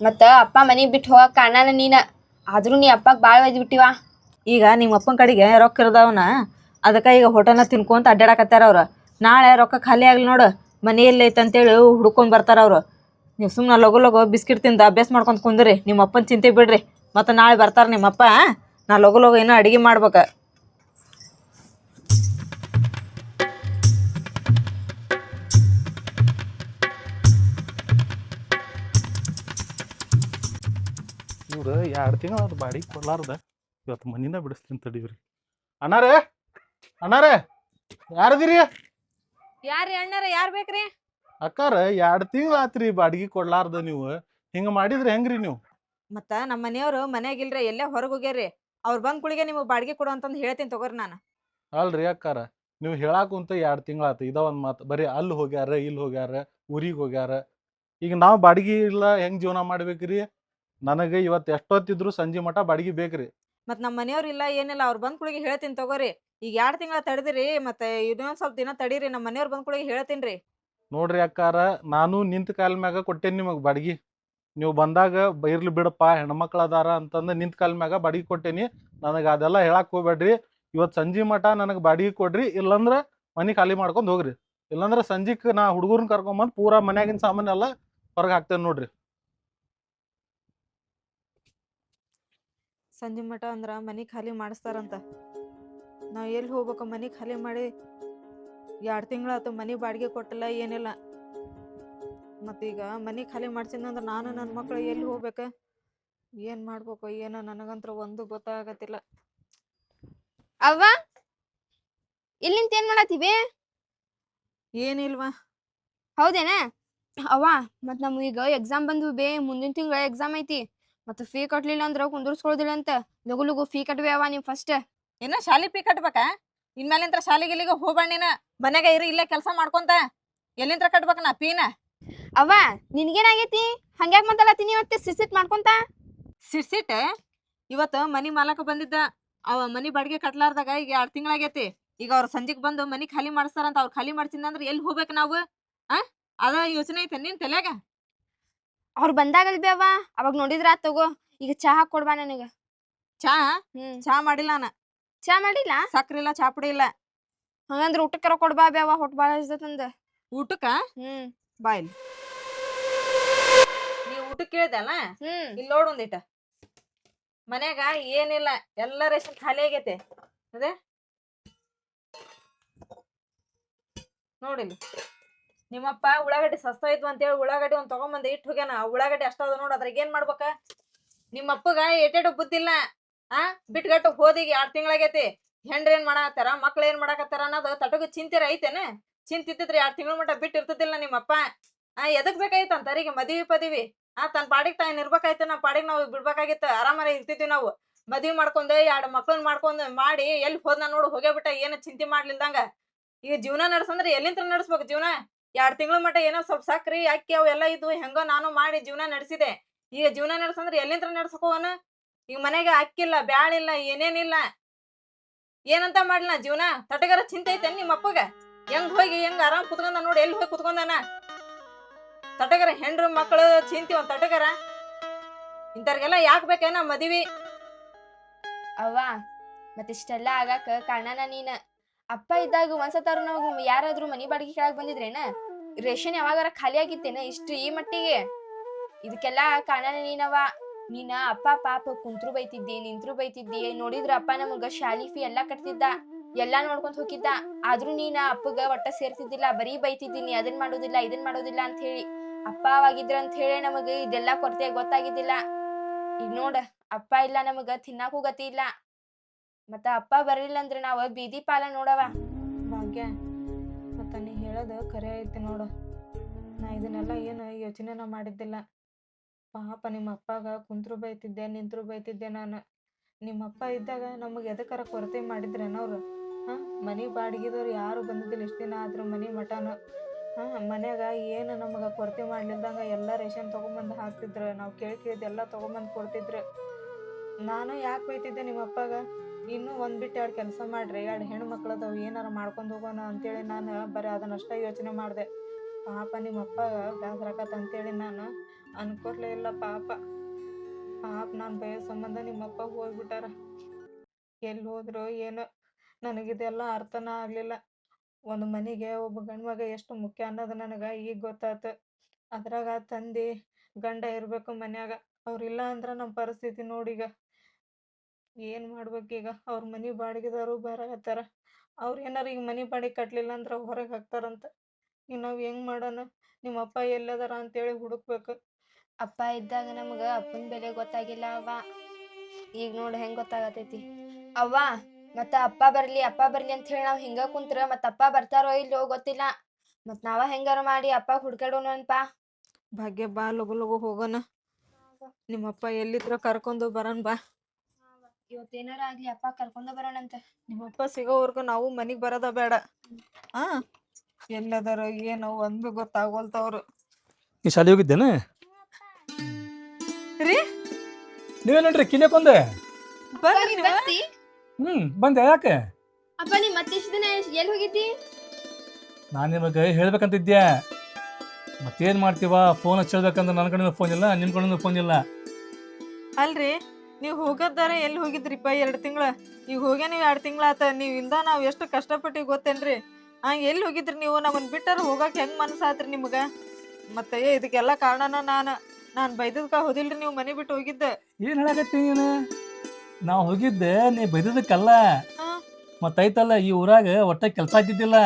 ಮತ್ತ ಅಪ್ಪ ಮನಿ ಬಿಟ್ಟು ಹೋಗಾಕ ಕಾರಣನ ನೀನ. ಆದ್ರೂ ನೀ ಅಪ್ಪಾಗ ಬಾಳ್ ಒಯ್ದು ಬಿಟ್ಟಿವಾ. ಈಗ ನಿಮ್ಮ ಅಪ್ಪನ ಕಡೆಗೆ ರೊಕ್ಕ ಇರ್ದವನ, ಅದಕ್ಕ ಈಗ ಹೋಟೆಲ್ನ ತಿನ್ಕೊಂತ ಅಡ್ಡಾಡಕತ್ತಾರ ಅವ್ರು. ನಾಳೆ ರೊಕ್ಕ ಖಾಲಿ ಆಗ್ಲಿ ನೋಡು, ಮನೆಯಲ್ಲಿ ಐತಂತೇಳಿ ಹುಡ್ಕೊಂಡ್ ಬರ್ತಾರ ಅವ್ರು. ನೀವು ಸುಮ್ಮನೆ ಲಗು ಬಿಸ್ಕಿಟ್ ತಿಂದ ಅಭ್ಯಾಸ ಮಾಡ್ಕೊಂತ ಕುಂದ್ರಿ. ನಿಮ್ಮ ಅಪ್ಪನ ಚಿಂತೆ ಬಿಡ್ರಿ. ಮತ್ತೆ ನಾಳೆ ಬರ್ತಾರ ನಿಮ್ಮಪ್ಪ. ನಾ ಲಗು ಏನೋ ಅಡಿಗೆ ಮಾಡ್ಬೇಕ. ಇವ್ರು 2 ತಿಂಗಳು ಅದು ಬಾಡಿಗೆ ಕೊಡ್ಲಾರ್ದ ಇವತ್ತು ಮನಿನ ಬಿಡಿಸ್ತೀನಿ ತಡೀವ್ರಿ. ಅಣ್ಣಾರೇ ಅಣ್ಣಾರೇ, ಯಾರದಿರಿ? ಯಾರಿ ಅಣ್ಣಾರ? ಯಾರ್ ಬೇಕ್ರಿ? ಅಕ್ಕಾರ 2 ತಿಂಗಳು ಆತ್ರಿ ಬಾಡಿಗೆ ಕೊಡ್ಲಾರ್ದ. ನೀವು ಹಿಂಗ ಮಾಡಿದ್ರೆ ಹೆಂಗ್ರಿ ನೀವು? ಮತ್ತ ನಮ್ಮ ಮನೆಯವ್ರು ಮನ್ಯಾಗಿಲ್ರಿ, ಎಲ್ಲೇ ಹೊರಗೆ ಹೋಗ್ಯಾರಿ. ಅವ್ರು ಬಂದ್ ಕುಳಿಗೆ ನಿಮಗೆ ಬಾಡಿಗೆ ಕೊಡು ಅಂತಂದು ಹೇಳ್ತೀನಿ ತಗೋರಿ ನಾನು. ಅಲ್ರಿ ಅಕ್ಕಾರ, ನೀವು ಹೇಳಾಕುಂತ 2 ತಿಂಗಳು ಆತು. ಇದ ಒಂದ್ ಮಾತು ಬರೀ ಅಲ್ಲಿ ಹೋಗ್ಯಾರ ಇಲ್ಲಿ ಹೋಗ್ಯಾರ ಊರಿಗೆ ಹೋಗ್ಯಾರ. ಈಗ ನಾವು ಬಾಡಿಗೆ ಇಲ್ಲ ಹೆಂಗ್ ಜೀವನ ಮಾಡ್ಬೇಕ್ರಿ? ನನಗೆ ಇವತ್ತು ಎಷ್ಟೊತ್ತಿದ್ರು ಸಂಜೆ ಮಠ ಬಾಡಿಗೆ ಬೇಕ್ರಿ. ಮತ್ ನಮ್ಮ ಮನೆಯವ್ರು ಇಲ್ಲ ಏನಿಲ್ಲ, ಅವ್ರು ಬಂದ್ ಕುಳಿಗೆ ಹೇಳ್ತೀನಿ ತಗೋರಿ. ಈಗ 2 ತಿಂಗಳ ತಡೆದಿರಿ ಮತ್ತೆ ಇನ್ನೊಂದ್ ಸ್ವಲ್ಪ ದಿನ ತಡೀರಿ ನಮ್ಮ ಮನೆಯವ್ರು ಬಂದ್ ಕೂಡ ಹೇಳ್ತೀನ್ರಿ. ನೋಡ್ರಿ ಅಕ್ಕಾರ, ನಾನು ನಿಂತ ಕಾಲ ಮ್ಯಾಗ ಕೊಟ್ಟೇನಿ ನಿಮಗೆ ಬಾಡಿಗೆ. ನೀವು ಬಂದಾಗ ಇರ್ಲಿ ಬಿಡಪ್ಪ ಹೆಣ್ಮಕ್ಳು ಅದಾರ ಅಂತಂದು ನಿಂತ ಕಾಲ ಮ್ಯಾಗ ಬಾಡಿಗೆ ಕೊಟ್ಟೇನಿ. ನನಗೆ ಅದೆಲ್ಲ ಹೇಳಕ್ ಹೋಗ್ಬೇಡ್ರಿ. ಇವತ್ತು ಸಂಜೆ ಮಟ ನನಗೆ ಬಾಡಿಗೆ ಕೊಡ್ರಿ, ಇಲ್ಲಂದ್ರೆ ಮನೆ ಖಾಲಿ ಮಾಡ್ಕೊಂಡು ಹೋಗ್ರಿ. ಇಲ್ಲಾಂದ್ರೆ ಸಂಜೆಕ್ ನಾ ಹುಡುಗರ್ನ ಕರ್ಕೊಂಬಂದು ಪೂರಾ ಮನ್ಯಾಗಿನ ಸಾಮಾನೆಲ್ಲ ಹೊರಗೆ ಹಾಕ್ತೇನೆ ನೋಡ್ರಿ. ಸಂಜೆ ಮಠ ಅಂದ್ರ ಮನಿ ಖಾಲಿ ಮಾಡಿಸ್ತಾರಂತ. ನಾವ್ ಎಲ್ಲಿ ಹೋಗ್ಬೇಕು? ಮನಿ ಖಾಲಿ ಮಾಡಿ 2 ತಿಂಗಳಾತು, ಮನಿ ಬಾಡಿಗೆ ಕೊಟ್ಟಿಲ್ಲ ಏನಿಲ್ಲ. ಮತ್ತೀಗ ಮನಿ ಖಾಲಿ ಮಾಡ್ಸಿದ್ನಂದ್ರ ನಾನು ನನ್ನ ಮಕ್ಳು ಎಲ್ಲಿ ಹೋಗ್ಬೇಕ? ಏನ್ ಮಾಡ್ಬೇಕು ಏನೋ ನನಗಂತ್ರ ಒಂದು ಗೊತ್ತಾಗತ್ತಿಲ್ಲ. ಅವ್ವ ಇಲ್ಲಿಂತ ಏನ್ ಮಾಡತ್ತೀವಿ? ಏನಿಲ್ವಾ? ಹೌದೇನ ಅವ್ವ? ಮತ್ ನಮ್ ಈಗ ಎಕ್ಸಾಮ್ ಬಂದ್ವು ಬೇ, ಮುಂದಿನ ತಿಂಗಳ ಎಕ್ಸಾಮ್ ಐತಿ. ಮತ್ತ ಫೀ ಕಟ್ಲಿಲ್ಲ ಅಂದ್ರ ಕುಂದರ್ಸ್ಕೊಳದಿಲ್ಲ ಅಂತ. ಲಗು ಲಗು ಫೀ ಕಟ್ಬೇ ಅವ್ವ ನೀವ್ ಫಸ್ಟ್. ಇನ್ನ ಶಾಲಿ ಫೀ ಕಟ್ಬೇಕಾ? ಇನ್ಮೇಲಿಂತ್ರ ಶಾಲಿಗೆ ಇಲ್ಲಿಗೆ ಹೋಗ್ಬೇಡ ನೀನ. ಮನ್ಯಾಗ ಇರಿ, ಇಲ್ಲೇ ಕೆಲಸ ಮಾಡ್ಕೊಂತ. ಎಲ್ಲಿಂತ್ರ ಕಟ್ಬೇಕ ನಾ ಫೀನ? ಅವ್ವ ನಿನ್ಗೇನಾಗೈತಿ? ಹಂಗ್ಯಾಕ್ ಮಾತಾಡತ್ತೀನಿ ಇವತ್ತು ಸಿಸಿಟ್ ಮಾಡ್ಕೊಂತ? ಸಿಟ್ ಇವತ್ತು ಮನಿ ಮಾಲಕ ಬಂದಿದ್ದ. ಅವ ಮನಿ ಬಾಡಿಗೆ ಕಟ್ಲಾರ್ದಾಗ ಈಗ 2 ತಿಂಗಳಾಗೈತಿ. ಈಗ ಅವ್ರ ಸಂಜೆಗ್ ಬಂದು ಮನಿ ಖಾಲಿ ಮಾಡಿಸ್ತಾರಂತ. ಅವ್ರು ಖಾಲಿ ಮಾಡ್ಸಿದ್ನಂದ್ರ ಎಲ್ಲಿ ಹೋಗ್ಬೇಕು ನಾವು? ಅದ ಯೋಚನೆ ಐತೆ ನಿನ್ ತಲ್ಯಾಗ? ಅವ್ರು ಬಂದಾಗಲ್ ಬೇ ಅವ್ವ, ಅವಾಗ ನೋಡಿದ್ರ ಆತ್ ತಗೋ. ಈಗ ಚಹಾ ಕೊಡ್ಬಾ ನನಗ. ಚಾ ಹ್ಮ್ ಚಾ ಮಾಡಿಲ್ಲ ನಾ. ಚಾ ಮಾಡಿಲ್ಲ? ಸಕ್ರಿ ಇಲ್ಲ, ಚಾ ಪುಡಿ ಇಲ್ಲ. ಹಂಗಂದ್ರ ಊಟಕ್ಕಾರ ಕೊಡ್ಬಾ ಬೇ ಅವ್ವ, ಹೊಟ್ ಬಾಳ ಹಸ್ದತಂದ. ಊಟಕ್ಕ ಹ್ಮ್ ಬಾಯ್ಲಿ. ನೀ ಊಟಕ್ಕೆ ಕೇಳಿದಲ್ಲ, ಹ್ಮ್ ಇಲ್ಲಿ ನೋಡು ಒಂದಿಟ. ಮನ್ಯಾಗ ಏನಿಲ್ಲ, ಎಲ್ಲ ರೇಷನ್ ಖಾಲಿ ಆಗೈತೆ. ಅದೇ ನೋಡಿಲ್ಲಿ, ನಿಮ್ಮಪ್ಪ ಉಳ್ಳಾಗಡ್ಡಿ ಸಸ್ತಾ ಇದ್ವು ಅಂತೇಳಿ ಉಳ್ಳಾಗಡ್ಡಿ ಒಂದ್ ತಗೊಂಬಂದ್ ಇಟ್ಟು ಹೋಗ್ಯಾನ. ಆ ಉಳ್ಳಾಗಡ್ಡಿ ಅಷ್ಟಾದ ನೋಡು, ಅದ್ರಾಗ ಏನ್ ಮಾಡ್ಬೇಕ? ನಿಮ್ಮಪ್ಪಗ ಏಟೇಟು ಬುದ್ಧಿಲ್ಲ. ಬಿಟ್ಗಟ್ಟು ಹೋದಿಗೆ 2 ತಿಂಗಳಾಗೈತಿ. ಹೆಂಡ್ರ ಏನ್ ಮಾಡಾಕತ್ತಾರ, ಮಕ್ಳು ಏನ್ ಮಾಡಾಕತ್ತಾರ ಅನ್ನೋದು ತಟಗ ಚಿಂತಿರ ಐತೇನ? ಚಿಂತಿತ್ತಿದ್ರೆ 2 ತಿಂಗಳ ಮಟ್ಟ ಬಿಟ್ಟು ಇರ್ತಿದ್ದಿಲ್ಲ ನಿಮ್ಮಪ್ಪ. ಎದಕ್ ಬೇಕಾಯ್ತು ಅಂತರಿಗೆ ಮದ್ವಿ ಪದವಿ? ತನ್ನ ಪಾಡಿಗೆ ತಾಯಿನ ಇರ್ಬೇಕಾಯ್ತು, ನಮ್ಮ ಪಾಡಿಗೆ ನಾವು ಬಿಡ್ಬೇಕಾಗಿತ್ತು. ಆರಾಮಾರ ಇರ್ತಿದ್ವಿ ನಾವು. ಮದ್ವಿ ಮಾಡ್ಕೊಂಡ್ 2 ಮಕ್ಳನ್ನ ಮಾಡ್ಕೊಂಡ್ ಮಾಡಿ ಎಲ್ಲಿ ಹೋದ್ನ ನೋಡು, ಹೋಗ್ಯಾಬಿಟ್ಟ. ಏನು ಚಿಂತೆ ಮಾಡ್ಲಿಲ್ದಂಗ. ಈಗ ಜೀವನ ನಡ್ಸಂದ್ರೆ ಎಲ್ಲಿಂದ ನಡ್ಸ್ಬೇಕು ಜೀವನ? 2 ತಿಂಗಳ ಮಟ್ಟ ಏನೋ ಸ್ವಲ್ಪ ಸಕ್ರಿ ಅಕ್ಕಿ ಅವೆಲ್ಲ ಇದ್ವು, ಹೆಂಗೋ ನಾನು ಮಾಡಿ ಜೀವನ ನಡೆಸಿದೆ. ಈಗ ಜೀವನ ನಡ್ಸಂದ್ರೆ ಎಲ್ಲಿಂದ ನಡ್ಸಕೋವನ? ಈಗ ಮನೆಗೆ ಅಕ್ಕಿಲ್ಲ, ಬ್ಯಾಳಿಲ್ಲ, ಏನೇನಿಲ್ಲ. ಏನಂತ ಮಾಡ್ಲಾ ಜೀವನ? ತಟಗರ ಚಿಂತೆ ಐತೆ ನಿಮ್ಮ ಅಪ್ಪಗ? ಹೆಂಗ್ ಹೋಗಿ ಹೆಂಗ್ ಆರಾಮ್ ಕುತ್ಕೊಂಡ ನೋಡಿ, ಎಲ್ಲಿ ಹೋಗಿ ಕುತ್ಕೊಂಡಾನ? ತಟಗರ ಹೆಂಡ್ರು ಮಕ್ಕಳು ಚಿಂತಿ ಒಂದ್ ತಟಗರ. ಇಂಥವ್ರಿಗೆಲ್ಲ ಯಾಕೆ ಬೇಕೇನ ಮದ್ವಿ? ಅವ್ವ ಮತ್ತಿಷ್ಟೆಲ್ಲ ಆಗಾಕ ಕಾರಣನ ನೀನ. ಅಪ್ಪ ಇದ್ದಾಗ ಒಂದ್ಸತಾರು ನಾವು ಯಾರಾದ್ರೂ ಮನಿ ಬಾಡಿಗೆ ಕೆಳಗ್ ಬಂದಿದ್ರೇನ? ರೇಷನ್ ಯಾವಾಗಾರ ಖಾಲಿ ಆಗಿತ್ತೇನ ಇಷ್ಟ್ರ ಈ ಮಟ್ಟಿಗೆ? ಇದಕ್ಕೆಲ್ಲ ಕಾರಣನ ನೀನವ. ನೀನ ಅಪ್ಪ ಪಾಪ ಕುಂತ್ರು ಬೈತಿದ್ದಿ, ನಿಂತ್ರು ಬೈತಿದ್ದಿ. ನೋಡಿದ್ರ ಅಪ್ಪ ನಮಗ ಶಾಲಿ ಫೀ ಎಲ್ಲಾ ಕಟ್ತಿದ್ದ, ಎಲ್ಲಾ ನೋಡ್ಕೊಂತ ಹೋಗಿದ್ದ. ಆದ್ರೂ ನೀನ ಅಪ್ಪಗ ಒಟ್ಟ ಸೇರ್ತಿದ್ದಿಲ್ಲ, ಬರೀ ಬೈತಿದ್ದೀನಿ. ಅದನ್ ಮಾಡೋದಿಲ್ಲ, ಇದನ್ ಮಾಡೋದಿಲ್ಲ ಅಂತ ಹೇಳಿ. ಅಪ್ಪ ಅವಾಗಿದ್ರ ಅಂತ ಹೇಳಿ ನಮಗ ಇದೆಲ್ಲಾ ಕೊರತೆ ಗೊತ್ತಾಗಿದ್ದಿಲ್ಲ. ಈಗ ನೋಡ, ಅಪ್ಪ ಇಲ್ಲ, ನಮಗ ತಿನ್ನಾಕು ಗತಿ ಇಲ್ಲ. ಮತ್ತ ಅಪ್ಪ ಬರ್ಲಿಲ್ಲ ಅಂದ್ರ ನಾವ್ ಬೀದಿ ಪಾಲ ನೋಡವ. ಭಾಗ್ಯ, ಮತ್ತ ನೀ ಹೇಳೋದು ಖರೆ ಐತಿ ನೋಡು. ನಾ ಇದನ್ನೆಲ್ಲ ಏನು ಯೋಚನೆನ ಮಾಡಿದ್ದಿಲ್ಲ. ಪಾಪ ನಿಮ್ಮ ಅಪ್ಪಗ ಕುಂತ್ರು ಬೈತಿದ್ದೆ, ನಿಂತ್ರು ಬೈತಿದ್ದೆ ನಾನು. ನಿಮ್ಮಪ್ಪ ಇದ್ದಾಗ ನಮಗೆ ಎದಕ್ಕಾರ ಕೊರತೆ ಮಾಡಿದ್ರೇನವ್ರು? ಮನಿ ಬಾಡಿಗೆದವ್ರು ಯಾರು ಬಂದಿದ್ದಿಲ್ಲ ಇಷ್ಟ ದಿನ ಆದ್ರೂ ಮನಿ ಮಠನು. ಮನ್ಯಾಗ ಏನು ನಮಗ ಕೊರತೆ ಮಾಡ್ಲಿಲ್ದಂಗ ಎಲ್ಲ ರೇಷನ್ ತಗೊಂಬಂದು ಹಾಕ್ತಿದ್ರು. ನಾವು ಕೇಳಿದ ಎಲ್ಲ ತಗೊಂಬಂದು ಕೊಡ್ತಿದ್ರು. ನಾನು ಯಾಕೆ ಬೈತಿದ್ದೆ ನಿಮ್ಮಪ್ಪಗ? ಇನ್ನೂ 1 ಬಿಟ್ಟು 2 ಕೆಲಸ ಮಾಡ್ರಿ, 2 ಹೆಣ್ಣು ಮಕ್ಳದವು, ಏನಾರ ಮಾಡ್ಕೊಂಡು ಹೋಗೋಣ ಅಂತೇಳಿ ನಾನು ಬರೀ ಅದನ್ನಷ್ಟ ಯೋಚನೆ ಮಾಡಿದೆ. ಪಾಪ ನಿಮ್ಮಪ್ಪ ಬೇಸರಾಕತ್ತ ಅಂತೇಳಿ ನಾನು ಅನ್ಕೊಡ್ಲೇ ಇಲ್ಲ. ಪಾಪ ನಾನು ಬಯೋ ಸಂಬಂಧ ನಿಮ್ಮಪ್ಪ ಹೋಗ್ಬಿಟ್ಟಾರ. ಎಲ್ಲಿ ಹೋದ್ರು ಏನೋ ನನಗಿದೆಲ್ಲ ಅರ್ಥನ ಆಗ್ಲಿಲ್ಲ. ಒಂದು ಮನೆಗೆ ಒಬ್ಬ ಗಂಡು ಮಗ ಎಷ್ಟು ಮುಖ್ಯ ಅನ್ನೋದು ನನಗೆ ಈಗ ಗೊತ್ತಾಯ್ತು. ಅದ್ರಾಗ ತಂದೆ ಗಂಡ ಇರಬೇಕು ಮನ್ಯಾಗ. ಅವ್ರಿಲ್ಲ ಅಂದ್ರೆ ನಮ್ಮ ಪರಿಸ್ಥಿತಿ ನೋಡೀಗ ಏನು ಮಾಡ್ಬೇಕೀಗ? ಅವ್ರ ಮನೆ ಬಾಡಿಗೆದವರು ಬರಕತ್ತಾರ. ಅವ್ರು ಏನಾರು ಈಗ ಮನೆ ಬಾಡಿಗೆ ಕಟ್ಟಲಿಲ್ಲ ಅಂದ್ರೆ ಹೊರಗೆ ಹಾಕ್ತಾರಂತ. ಈಗ ನಾವು ಹೆಂಗೆ ಮಾಡೋಣ? ನಿಮ್ಮಪ್ಪ ಎಲ್ಲದಾರ ಅಂತೇಳಿ ಹುಡುಕ್ಬೇಕು. ಅಪ್ಪ ಇದ್ದಾಗ ನಮಗ ಅಪ್ಪನ ಬೆಲೆ ಗೊತ್ತಾಗಿಲ್ಲ ಅವ್ವ. ಈಗ ನೋಡ್ ಹೆಂಗ್ ಗೊತ್ತಾಗತೈತಿ ಅವ್ವ. ಮತ್ತ ಅಪ್ಪ ಬರ್ಲಿ ಅಂತ ಹೇಳಿ ನಾವ್ ಹಿಂಗ ಕುಂತ್ರ ಮತ್ತ ಅಪ್ಪ ಬರ್ತಾರೋ ಇಲ್ಲೋ ಗೊತ್ತಿಲ್ಲ. ಮತ್ ನಾವ ಹೆಂಗಾರ ಮಾಡಿ ಅಪ್ಪ ಹುಡ್ಕಾಡೋಣ ಅನ್ಪಾ. ಭಾಗ್ಯ, ಬಾ ಲಗು ಲಗು ಹೋಗೋಣ. ನಿಮ್ಮಪ್ಪ ಎಲ್ಲಿದ್ರ ಕರ್ಕೊಂಡು ಬರೋಣ ಬಾ. ಇವತ್ತೇನಾರ ಆಗ್ಲಿ ಅಪ್ಪ ಕರ್ಕೊಂಡ ಬರೋಣಂತ. ನಿಮ್ಮಪ್ಪ ಸಿಗೋವರ್ಗು ನಾವು ಮನಿಗ್ ಬರೋದ ಬೇಡ. ಎಲ್ಲದಾರ ಏನೋ ಒಂದು ಗೊತ್ತಾಗೋಲ್ತವ್ರು. ಈ ಶಾಲೆ ಹೋಗಿದ್ದೇನೆ ರೀ. ನೀವೇನ್ರಿ ಕಿನ್ಯಾಕೊಂದೆ? ಬರ್ರಿ ನೀವು. ಬಂದೆ ಯಾಕೆ? ಅಪ್ಪ ನೀ ಮತ್ತಿಷ್ಟು ದಿನ ಎಲ್ಲಿ ಹೋಗಿದ್ದಿ? ನಾನು ನಿಮಗೆ ಹೇಳ್ಬೇಕಂತಿದ್ದೆ, ಮತ್ತೇನ್ ಮಾಡ್ತೀವ? ಫೋನ್ ಹಚ್ಚಬೇಕಂದ್ರೆ ನನ್ನ ಕಡೆಯಿಂದ ಫೋನ್ ಇಲ್ಲ, ನಿಮ್ಮ ಕಡೆಯಿಂದ ಫೋನ್ ಇಲ್ಲ. ಅಲ್ರಿ ನೀವ್ ಹೋಗದಾರ ಎಲ್ಲಿ ಹೋಗಿದ್ರಿಪ್ಪ 2 ತಿಂಗಳ? ಈಗ ಹೋಗ್ಯ ನೀವ್ 2 ತಿಂಗಳ ಆತ. ನೀವ್ ಇಲ್ದ ನಾವ್ ಎಷ್ಟು ಕಷ್ಟಪಟ್ಟಿ ಗೊತ್ತೇನ್ರಿ? ಎಲ್ಲಿ ಹೋಗಿದ್ರಿ ನೀವು? ನಮ್ಮನ್ ಬಿಟ್ಟಾರ ಹೋಗಾಕ ಹೆಂಗ್ ಮನಸ್ಸಾತ್ರಿ ನಿಮ್ಗ? ಮತ್ತೆ ಇದಕ್ಕೆಲ್ಲ ಕಾರಣನ ನಾನ್ ಬೈದದ್ಕ ಹೋದಿಲ್ರಿ ನೀವು ಮನೆ ಬಿಟ್ಟು ಹೋಗಿದ್ದ? ಏನ್ ಹೇಳಕತ್ತಿ ನೀನು? ನಾವು ಹೋಗಿದ್ದೆ ನೀ ಬೈದದಕ್ಕಲ್ಲ, ಹಾ. ಮತ್ತೈತಲ್ಲ ಈ ಊರಾಗ ಒಟ್ಟ ಕೆಲಸ ಆಗ್ತಿದ್ದಿಲ್ಲ,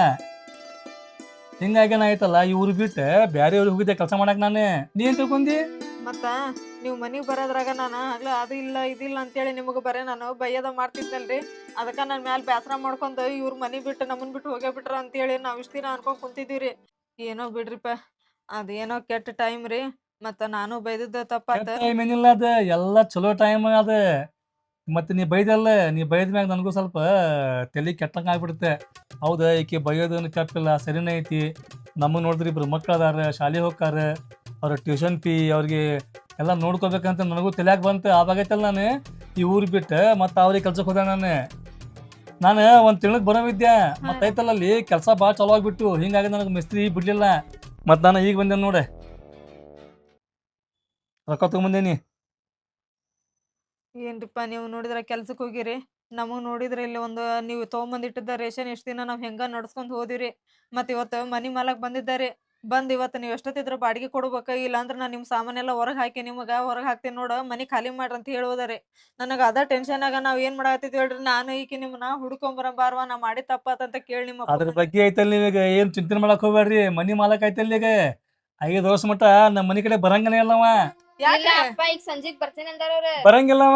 ಹಿಂಗಾಗಿ ಏನಾಯ್ತಲ್ಲ ಈ ಊರು ಬಿಟ್ಟು ಬ್ಯಾರೆ ಊರಿಗೆ ಹೋಗಿದ್ದೆ ಕೆಲಸ ಮಾಡಕ್. ನಾನು ನೀ ಏನ್ ತಿಳ್ಕೊಂಡಿ? ಮತ್ತ ನೀವ್ ಮನಿಗ್ ಬರೋದ್ರಾಗ ನಾನು ಆಗ್ಲ ಅದು ಇಲ್ಲ ಇದಿಲ್ಲ ಅಂತೇಳಿ ನಿಮಗ ಬರೇ ನಾನು ಬೈಯದ ಮಾಡ್ತಿದ್ದಲ್ರಿ. ಅದಕ್ಕ ನನ್ ಮ್ಯಾಲ ಬ್ಯಾಸರ ಮಾಡ್ಕೊಂಡ್ ಇವ್ರ ಮನಿ ಬಿಟ್ಟು ನಮ್ಮನ್ ಬಿಟ್ಟು ಹೋಗೇ ಬಿಟ್ರ ಅಂತೇಳಿ ನಾವ್ ಇಷ್ಟ ದಿನ ಅನ್ಕೊಂಡ್ ಕುಂತಿದೀವ್ರಿ. ಏನೋ ಬಿಡ್ರಿಪ್ಪ, ಅದೇನೋ ಕೆಟ್ಟ ಟೈಮ್ ರೀ. ಮತ್ತ ನಾನು ಬೈದದ್ದ ತಪ್ಪಾತ. ಟೈಮ್ ಏನಿಲ್ಲ, ಅದ ಎಲ್ಲ ಚಲೋ ಟೈಮ್ ಅದ. ಮತ್ತೆ ನೀ ಬೈದಲ್ಲ, ನೀ ಬೈದ ಮ್ಯಾಗ ನನಗೂ ಸ್ವಲ್ಪ ತಲೆ ಕೆಟ್ಟಂಗ ಆಗ್ಬಿಡುತ್ತೆ. ಹೌದಾ, ಈಕೆ ಬೈಯೋದನ್ನು ತಪ್ಪಿಲ್ಲ, ಸರಿನೇ ಐತಿ. ನಮಗೆ ನೋಡಿದ್ರೆ ಇಬ್ರು ಮಕ್ಳು ಅದಾರ, ಶಾಲೆ ಹೋಗ್ತಾರ, ಅವ್ರ ಟ್ಯೂಷನ್ ಫೀ ಅವ್ರಿಗೆ ಎಲ್ಲ ನೋಡ್ಕೋಬೇಕಂತ ನನಗೂ ತಲೆಯಾಗ ಬಂತು. ಆವಾಗೈತಲ್ಲ ನಾನು ಈ ಊರು ಬಿಟ್ಟು ಮತ್ತೆ ಅವ್ರಿಗೆ ಕೆಲ್ಸಕ್ಕೆ ಹೋದ. ನಾನು ಒಂದು ತಿಂಗಳಿಗೆ ಬರೋವಿದ್ದೆ, ಮತ್ತೈತಲ್ಲ ಅಲ್ಲಿ ಕೆಲಸ ಭಾಳ ಚಲೋ ಆಗ್ಬಿಟ್ಟು ಹಿಂಗಾಗಿ ನನಗೆ ಮಿಸ್ತ್ರಿ ಬಿಡ್ಲಿಲ್ಲ. ಮತ್ತು ನಾನು ಈಗ ಬಂದೆ ನೋಡೆ, ರೊಕ್ಕ ತಗೊಂಬಂದೇನಿ. ಏನ್ರಿಪ್ಪ ನೀವು ನೋಡಿದ್ರ ಕೆಲ್ಸಕ್ಕೆ ಹೋಗಿರಿ, ನಮಗ್ ನೋಡಿದ್ರ ಇಲ್ಲಿ ಒಂದು ನೀವು ತೊಗೊಂಬಂದಿಟ್ಟಿದ್ದ ರೇಷನ್ ಎಷ್ಟ್ ದಿನ ನಾವ್ ಹೆಂಗ ನಡ್ಸ್ಕೊಂಡ್ ಹೋದಿರಿ. ಮತ್ ಇವತ್ತು ಮನಿ ಮಾಲಕ್ ಬಂದಿದ್ದಾರೆ. ಬಂದ್ ಇವತ್ತು ನೀವ್ ಎಷ್ಟೊತ್ತಿದ್ರ ಬಾಡಿಗೆ ಕೊಡ್ಬೇಕ, ಇಲ್ಲ ಅಂದ್ರ ನಾ ನಿಮ್ ಸಾಮಾನೆಲ್ಲ ಹೊರಗ್ ಹಾಕಿ ನಿಮಗ ಹೊರಗ್ ಹಾಕ್ತೀನಿ ನೋಡ, ಮನಿ ಖಾಲಿ ಮಾಡ್ರಿ ಅಂತ ಹೇಳೋದರಿ. ನನಗ ಅದ ಟೆನ್ಷನ್ ಆಗ ನಾವ್ ಏನ್ ಮಾಡಾಕತ್ತಿದ್ವಿ ಹೇಳ್ರಿ, ನಾನು ಈಕಿ ನಿಮ್ನ ಹುಡ್ಕೊಂಬರಬಾರ್ವ, ನಾ ಮಾಡಿ ತಪ್ಪಾತಂತ ಕೇಳಿ ನಿಮ್ಮ ಅದ್ರ ಬಗ್ಗೆ ಐತಲ್ಲ ನೀವೀಗ ಏನ್ ಚಿಂತೆ ಮಾಡಕ್ ಹೋಗ್ಬೇಡ್ರಿ. ಮನಿ ಮಾಲಕ್ ಐತಲ್ಲ ಈಗ 5 ವರ್ಷ ಮಟ್ಟ ನಮ್ಮ ಮನಿ ಕಡೆ ಬರಂಗನೇ ಇಲ್ಲವ. ಇಲ್ಲ ಅಪ್ಪ, ಈಗ ಸಂಜೆಗ್ ಬರ್ತೀನಿ ಅಂದಾರ ಅವ್ರ. ಬರಂಗಿಲ್ಲವ.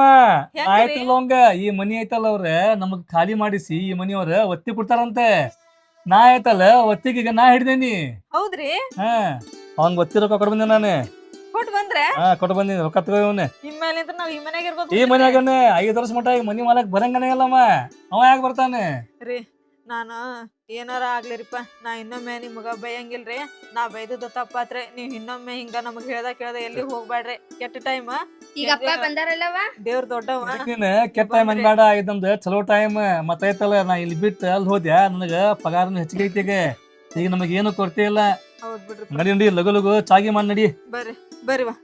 ಹೆಂಗ್ರಿ? ಆಯ್ತಿಲ್ಲ ಅವಂಗ ಈ ಮನಿ ಐತಲ್ಲ ಅವ್ರ ನಮಗ್ ಖಾಲಿ ಮಾಡಿಸಿ ಈ ಮನಿಯವ್ರ ಒತ್ತಿ ಕೊಡ್ತಾರಂತೆ. ನಾ ಆಯ್ತಲ್ಲ ಒತ್ತಿಗೆ ಈಗ ನಾ ಹಿಡ್ದೇನಿ. ಹೌದ್ರಿ? ಹಾ, ಅವಂಗ ಒತ್ತಿ ರೊಕ್ಕ ಕೊಟ್ಟು ಬಂದೆ ನಾನು. ಕೊಟ್ ಬಂದ್ರೆ ಕೊಟ್ಟು ಬಂದಿನಿ, ರೊಕ್ಕ ತಗೋವನೆ. ಇನ್ಮೇಲಿಂದ ನಾವ್ ಈ ಮನೆಗೆ ಇರ್ಬೋದು ಈ ಮನ್ಯಾಗನೆ 5 ವರ್ಷ ಮಟ್ಟ ಈ ಮನಿ ಮಾಲಕ್ ಬರಂಗನೇ ಇಲ್ಲವ. ಅವ ಯಾಕೆ ಬರ್ತಾನೆ? ರೀ. ನಾನು ಏನಾರ ಆಗ್ಲಿರಿಪ್ಪ, ನಾ ಇನ್ನೊಮ್ಮೆ ನಿಮ್ಗ ಬೈಯಂಗಿಲ್ರಿ. ನಾ ಬೈದದ ತಪ್ಪಾತ್ರೆ. ನೀವ್ ಇನ್ನೊಮ್ಮೆ ಹಿಂಗ ನಮಗ್ ಕೇಳ್ದ ಎಲ್ಲಿ ಹೋಗ್ಬ್ಯಾಡ್ರಿ. ಕೆಟ್ಟ ಟೈಮ್ ಈಗ ಅಪ್ಪ ಬಂದಾರಲ್ಲವ. ದೇವ್ರ ದೊಡ್ಡವ. ನೀನ್ ಕೆಟ್ಟ ಟೈಮ್ ಅನ್ಬೇಡ, ಇದೊಂದು ಚಲೋ ಟೈಮ್. ಮತ್ತೈತಲ್ಲ ನಾ ಇಲ್ಲಿ ಬಿಟ್ಟು ಅಲ್ಲಿ ಹೋದ್ಯಾ, ನನಗ ಪಗಾರನು ಹೆಚ್ಚಿಗೆ ಐತಿ. ಈಗ ನಮಗ್ ಏನು ಕೊರತೆ ಇಲ್ಲ. ಹೌದ್ ಬಿಡ್ರಿ. ನಡಿ ನಡಿ, ಲಗು ಲಗು ಚಾಗಿ ಮಾಡಿ ನಡಿ. ಬರ್ರಿ ಬರ್ರಿ ವಾ.